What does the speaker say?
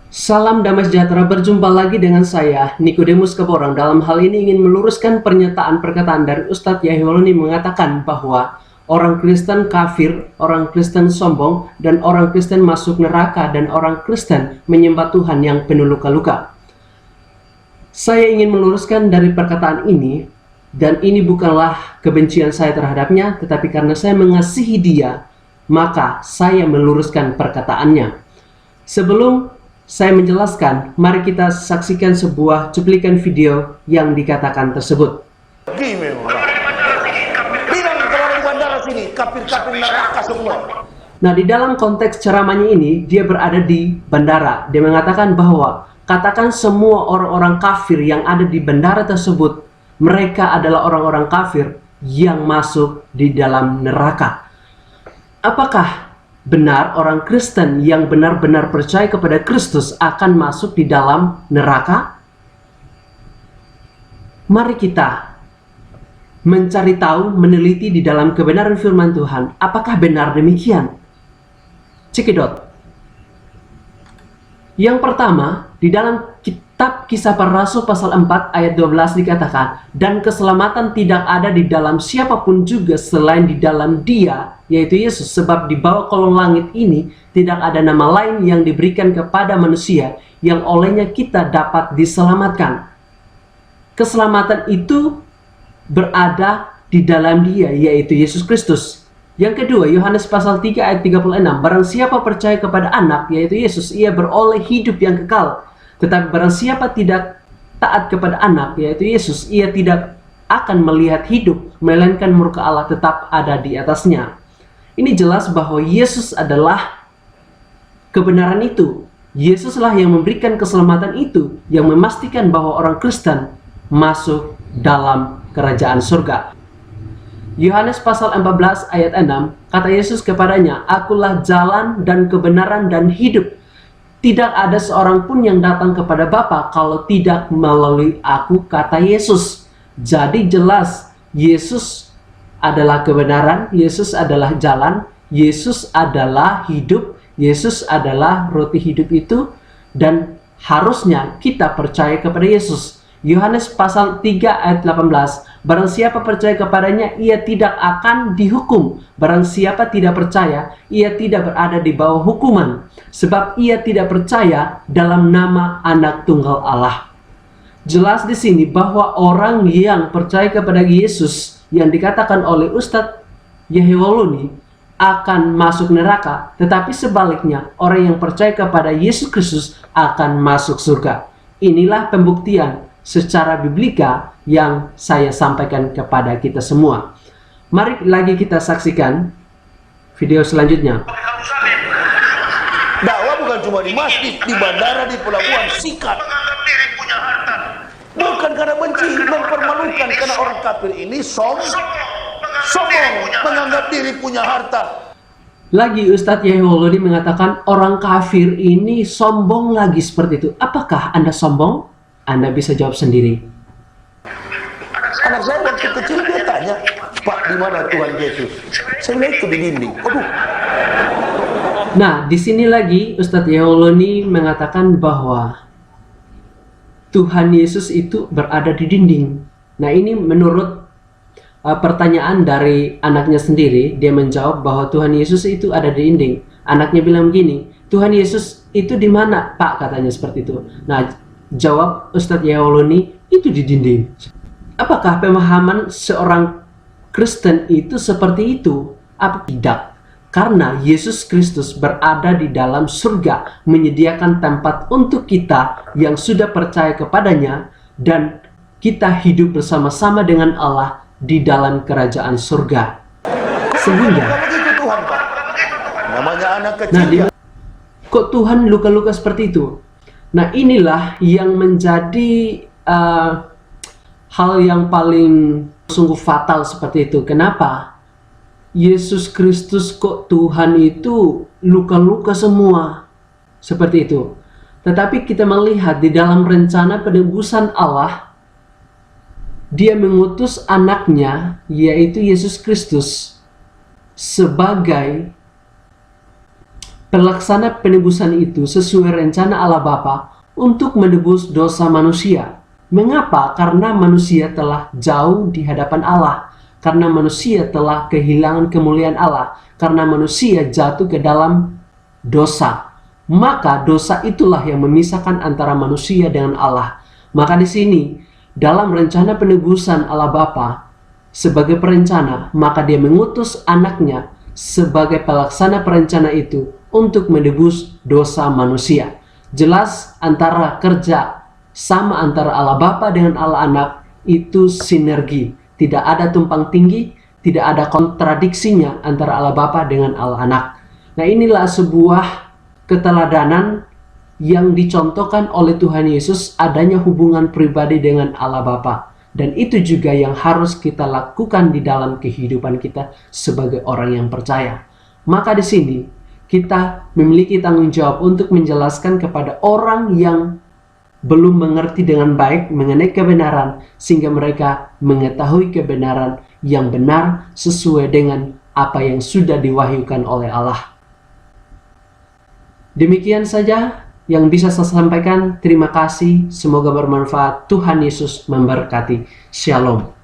Salam damai sejahtera, berjumpa lagi dengan saya, Nikodemus Keborang. Dalam hal ini ingin meluruskan pernyataan perkataan dari Ustadz Yahyoloni mengatakan bahwa orang Kristen kafir, orang Kristen sombong, dan orang Kristen masuk neraka, dan orang Kristen menyembah Tuhan yang penuh luka-luka. Saya ingin meluruskan dari perkataan ini, dan ini bukanlah kebencian saya terhadapnya, tetapi karena saya mengasihi dia, maka saya meluruskan perkataannya. Sebelum saya menjelaskan, mari kita saksikan sebuah cuplikan video yang dikatakan tersebut. Bilang ke orang bandara sini, kafir-kafir neraka semua. Nah, di dalam konteks ceramahnya ini, dia berada di bandara. Dia mengatakan bahwa katakan semua orang-orang kafir yang ada di bandara tersebut, mereka adalah orang-orang kafir yang masuk di dalam neraka. Apakah benar orang Kristen yang benar-benar percaya kepada Kristus akan masuk di dalam neraka? Mari kita mencari tahu, meneliti di dalam kebenaran firman Tuhan. Apakah benar demikian? Cekidot. Yang pertama, di dalam kitab Kisah Para Rasul pasal 4 ayat 12 dikatakan, dan keselamatan tidak ada di dalam siapapun juga selain di dalam Dia, yaitu Yesus, sebab di bawah kolong langit ini tidak ada nama lain yang diberikan kepada manusia yang olehnya kita dapat diselamatkan. Keselamatan itu berada di dalam Dia, yaitu Yesus Kristus. Yang kedua, Yohanes pasal 3 ayat 36, barang siapa percaya kepada anak, yaitu Yesus, ia beroleh hidup yang kekal. Tetapi barang siapa tidak taat kepada anak, yaitu Yesus, ia tidak akan melihat hidup, melainkan murka Allah tetap ada di atasnya. Ini jelas bahwa Yesus adalah kebenaran itu. Yesuslah yang memberikan keselamatan itu, yang memastikan bahwa orang Kristen masuk dalam kerajaan surga. Yohanes pasal 14 ayat 6, kata Yesus kepadanya, akulah jalan dan kebenaran dan hidup. Tidak ada seorang pun yang datang kepada Bapa kalau tidak melalui aku, kata Yesus. Jadi jelas, Yesus adalah kebenaran, Yesus adalah jalan, Yesus adalah hidup, Yesus adalah roti hidup itu, dan harusnya kita percaya kepada Yesus. Yohanes pasal 3 ayat 18, barang siapa percaya kepadanya, ia tidak akan dihukum. Barang siapa tidak percaya, ia tidak berada di bawah hukuman, sebab ia tidak percaya dalam nama Anak Tunggal Allah. Jelas di sini bahwa orang yang percaya kepada Yesus yang dikatakan oleh Ustadz Yahyoloni akan masuk neraka, tetapi sebaliknya orang yang percaya kepada Yesus Kristus akan masuk surga. Inilah pembuktian secara biblika yang saya sampaikan kepada kita semua. Mari lagi kita saksikan video selanjutnya. Dakwah bukan cuma di masjid, di bandara, di pelabuhan, sikat. Bukan karena benci, mempermalukan, karena orang kafir ini sombong, menganggap diri punya harta. Lagi Ustadz Yahyoloni mengatakan orang kafir ini sombong lagi seperti itu. Apakah Anda sombong? Anda bisa jawab sendiri. Anak saya waktu kecil dia tanya, Pak, di mana Tuhan Yesus? Saya lihat itu di dinding. Aduh. Nah, di sini lagi Ustadz Yahyoloni mengatakan bahwa Tuhan Yesus itu berada di dinding. Nah, ini menurut pertanyaan dari anaknya sendiri, dia menjawab bahwa Tuhan Yesus itu ada di dinding. Anaknya bilang begini, Tuhan Yesus itu di mana, Pak? Katanya seperti itu. Nah, jawab Ustadz Yahyoloni, itu di dinding. Apakah pemahaman seorang Kristen itu seperti itu? Apa tidak? Karena Yesus Kristus berada di dalam surga, menyediakan tempat untuk kita yang sudah percaya kepadanya, dan kita hidup bersama-sama dengan Allah di dalam kerajaan surga. Sehingga begitu Tuhan, Pak. Namanya anak kecil. Kok Tuhan luka-luka seperti itu? Nah, inilah yang menjadi hal yang paling sungguh fatal seperti itu. Kenapa? Yesus Kristus kok Tuhan itu luka-luka semua seperti itu. Tetapi kita melihat di dalam rencana penebusan Allah, Dia mengutus anaknya, yaitu Yesus Kristus, sebagai pelaksana penebusan itu sesuai rencana Allah Bapa untuk menebus dosa manusia. Mengapa? Karena manusia telah jauh di hadapan Allah. Karena manusia telah kehilangan kemuliaan Allah. Karena manusia jatuh ke dalam dosa. Maka dosa itulah yang memisahkan antara manusia dengan Allah. Maka di sini, dalam rencana penebusan Allah Bapa sebagai perencana, maka dia mengutus anaknya sebagai pelaksana perencana itu untuk menebus dosa manusia. Jelas antara kerja sama antara Allah Bapa dengan Allah Anak itu sinergi. Tidak ada tumpang tinggi, tidak ada kontradiksinya antara Allah Bapa dengan Allah Anak. Nah, inilah sebuah keteladanan yang dicontohkan oleh Tuhan Yesus, adanya hubungan pribadi dengan Allah Bapa. Dan itu juga yang harus kita lakukan di dalam kehidupan kita sebagai orang yang percaya. Maka di sini kita memiliki tanggung jawab untuk menjelaskan kepada orang yang belum mengerti dengan baik mengenai kebenaran, sehingga mereka mengetahui kebenaran yang benar sesuai dengan apa yang sudah diwahyukan oleh Allah. Demikian saja yang bisa saya sampaikan. Terima kasih, semoga bermanfaat. Tuhan Yesus memberkati. Shalom.